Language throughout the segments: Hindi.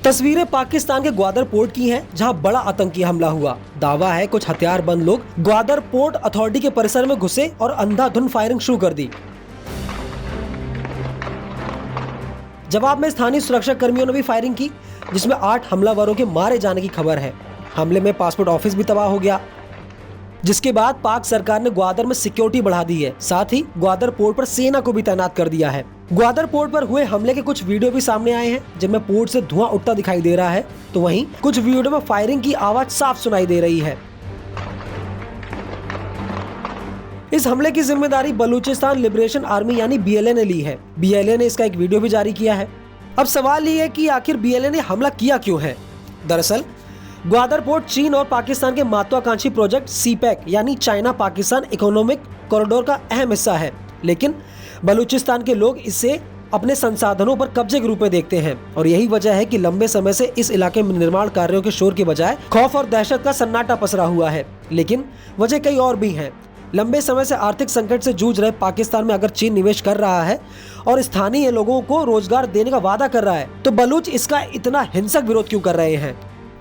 तस्वीरें पाकिस्तान के ग्वादर पोर्ट की हैं, जहां बड़ा आतंकी हमला हुआ। दावा है कुछ हथियारबंद लोग ग्वादर पोर्ट अथॉरिटी के परिसर में घुसे और अंधाधुंध फायरिंग शुरू कर दी। जवाब में स्थानीय सुरक्षा कर्मियों ने भी फायरिंग की, जिसमें 8 हमलावरों के मारे जाने की खबर है। हमले में पासपोर्ट ऑफिस भी तबाह हो गया, जिसके बाद पाक सरकार ने ग्वादर में सिक्योरिटी बढ़ा दी है। साथ ही ग्वादर पोर्ट पर सेना को भी तैनात कर दिया है। ग्वादर पोर्ट पर हुए हमले के कुछ वीडियो भी सामने आए हैं, जिनमें पोर्ट से धुआं उठता दिखाई दे रहा है, तो वहीं कुछ वीडियो में फायरिंग की आवाज साफ सुनाई दे रही है। इस हमले की जिम्मेदारी बलूचिस्तान लिबरेशन आर्मी यानी BLA ने ली है। BLA ने इसका एक वीडियो भी जारी किया है। अब सवाल ये है कि आखिर BLA ने हमला किया क्यों है। दरअसल ग्वादर पोर्ट चीन और पाकिस्तान के महत्वाकांक्षी प्रोजेक्ट CPEC यानी चाइना पाकिस्तान इकोनॉमिक कॉरिडोर का अहम हिस्सा है, लेकिन बलूचिस्तान के लोग इसे अपने संसाधनों पर कब्जे के रूप में देखते हैं और यही वजह है कि लंबे समय से इस इलाके में निर्माण कार्यों के शोर के बजाय खौफ और दहशत का सन्नाटा पसरा हुआ है। लेकिन वजह कई और भी हैं। लंबे समय से आर्थिक संकट से जूझ रहे पाकिस्तान में अगर चीन निवेश कर रहा है और स्थानीय लोगों को रोजगार देने का वादा कर रहा है, तो बलूच इसका इतना हिंसक विरोध क्यों कर रहे हैं।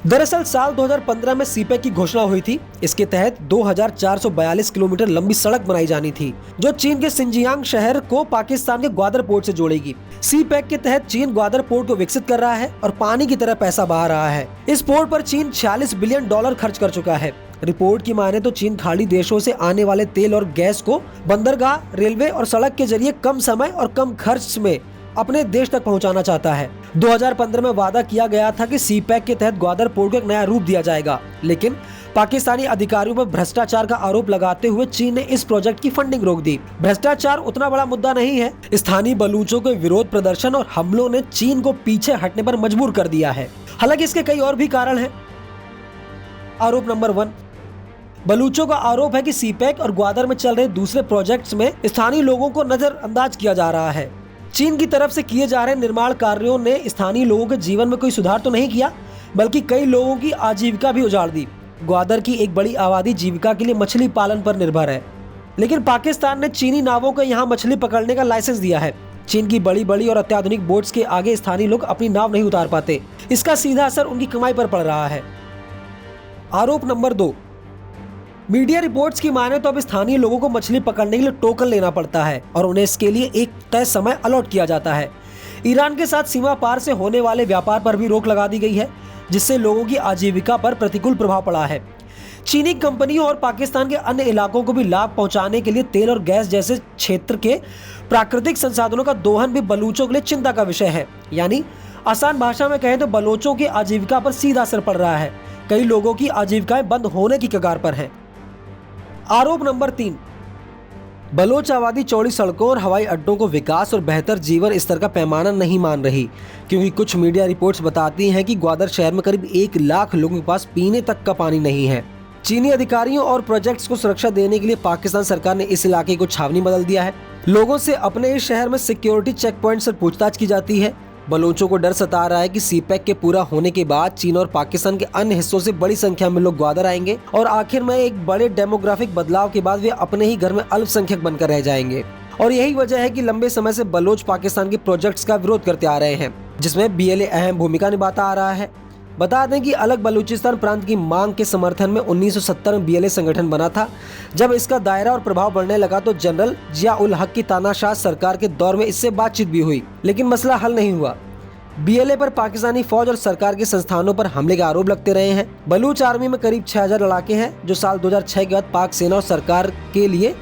दरअसल साल 2015 में CPEC की घोषणा हुई थी। इसके तहत 2442 किलोमीटर लंबी सड़क बनाई जानी थी, जो चीन के सिंजियांग शहर को पाकिस्तान के ग्वादर पोर्ट से जोड़ेगी। CPEC के तहत चीन ग्वादर पोर्ट को विकसित कर रहा है और पानी की तरह पैसा बहा रहा है। इस पोर्ट पर चीन $46 बिलियन खर्च कर चुका है। रिपोर्ट की माने तो चीन खाड़ी देशों से आने वाले तेल और गैस को बंदरगाह, रेलवे और सड़क के जरिए कम समय और कम खर्च में अपने देश तक पहुंचाना चाहता है। 2015 में वादा किया गया था कि CPEC के तहत ग्वादर पोर्ट को एक नया रूप दिया जाएगा, लेकिन पाकिस्तानी अधिकारियों पर भ्रष्टाचार का आरोप लगाते हुए चीन ने इस प्रोजेक्ट की फंडिंग रोक दी। भ्रष्टाचार उतना बड़ा मुद्दा नहीं है। स्थानीय बलूचों के विरोध प्रदर्शन और हमलों ने चीन को पीछे हटने पर मजबूर कर दिया है। हालांकि इसके कई और भी कारण हैं। आरोप नंबर 1, बलूचों का आरोप है कि CPEC और ग्वादर में चल रहे दूसरे प्रोजेक्ट्स में स्थानीय लोगों को नजरअंदाज किया जा रहा है। चीन की तरफ से किए जा रहे निर्माण कार्यों ने स्थानीय लोगों के जीवन में कोई सुधार तो नहीं किया, बल्कि कई लोगों की आजीविका भी उजाड़ दी। ग्वादर की एक बड़ी आबादी जीविका के लिए मछली पालन पर निर्भर है, लेकिन पाकिस्तान ने चीनी नावों को यहाँ मछली पकड़ने का लाइसेंस दिया है। चीन की बड़ी बड़ी और अत्याधुनिक बोट्स के आगे स्थानीय लोग अपनी नाव नहीं उतार पाते। इसका सीधा असर उनकी कमाई पर पड़ रहा है। आरोप नंबर 2, मीडिया रिपोर्ट्स की माने तो अब स्थानीय लोगों को मछली पकड़ने के लिए टोकन लेना पड़ता है और उन्हें इसके लिए एक तय समय अलॉट किया जाता है। ईरान के साथ सीमा पार से होने वाले व्यापार पर भी रोक लगा दी गई है, जिससे लोगों की आजीविका पर प्रतिकूल प्रभाव पड़ा है। चीनी कंपनियों और पाकिस्तान के अन्य इलाकों को भी लाभ पहुंचाने के लिए तेल और गैस जैसे क्षेत्र के प्राकृतिक संसाधनों का दोहन भी बलूचों के लिए चिंता का विषय है। यानी आसान भाषा में कहें तो बलोचों की आजीविका पर सीधा असर पड़ रहा है। कई लोगों की आजीविकाएं बंद होने की कगार पर है। आरोप नंबर 3, बलोच आबादी चौड़ी सड़कों और हवाई अड्डों को विकास और बेहतर जीवन स्तर का पैमाना नहीं मान रही, क्योंकि कुछ मीडिया रिपोर्ट्स बताती हैं कि ग्वादर शहर में करीब 1 लाख लोगों के पास पीने तक का पानी नहीं है। चीनी अधिकारियों और प्रोजेक्ट्स को सुरक्षा देने के लिए पाकिस्तान सरकार ने इस इलाके को छावनी बदल दिया है। लोगों से अपने इस शहर में सिक्योरिटी चेक पॉइंट से पूछताछ की जाती है। बलोचों को डर सता रहा है कि CPEC के पूरा होने के बाद चीन और पाकिस्तान के अन्य हिस्सों से बड़ी संख्या में लोग ग्वादर आएंगे और आखिर में एक बड़े डेमोग्राफिक बदलाव के बाद वे अपने ही घर में अल्पसंख्यक बनकर रह जाएंगे। और यही वजह है कि लंबे समय से बलोच पाकिस्तान के प्रोजेक्ट्स का विरोध करते आ रहे हैं, जिसमें BLA अहम भूमिका निभाता आ रहा है। बता दें कि अलग बलूचिस्तान प्रांत की मांग के समर्थन में 1970 में BLA संगठन बना था। जब इसका दायरा और प्रभाव बढ़ने लगा तो जनरल जिया-उल-हक की तानाशाह सरकार के दौर में इससे बातचीत भी हुई, लेकिन मसला हल नहीं हुआ। BLA पर पाकिस्तानी फौज और सरकार के संस्थानों पर हमले के आरोप लगते रहे हैं। बलूच आर्मी में करीब 6000 लड़ाके हैं, जो साल 2006 के बाद पाक सेना और सरकार के लिए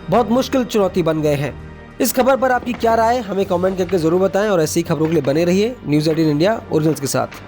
बहुत मुश्किल चुनौती बन गए हैं। इस खबर पर आपकी क्या राय है, हमें कमेंट करके जरूर बताएं और ऐसी खबरों के लिए बने रहिए न्यूज़ 18 इंडिया ओरिजिनल्स के साथ।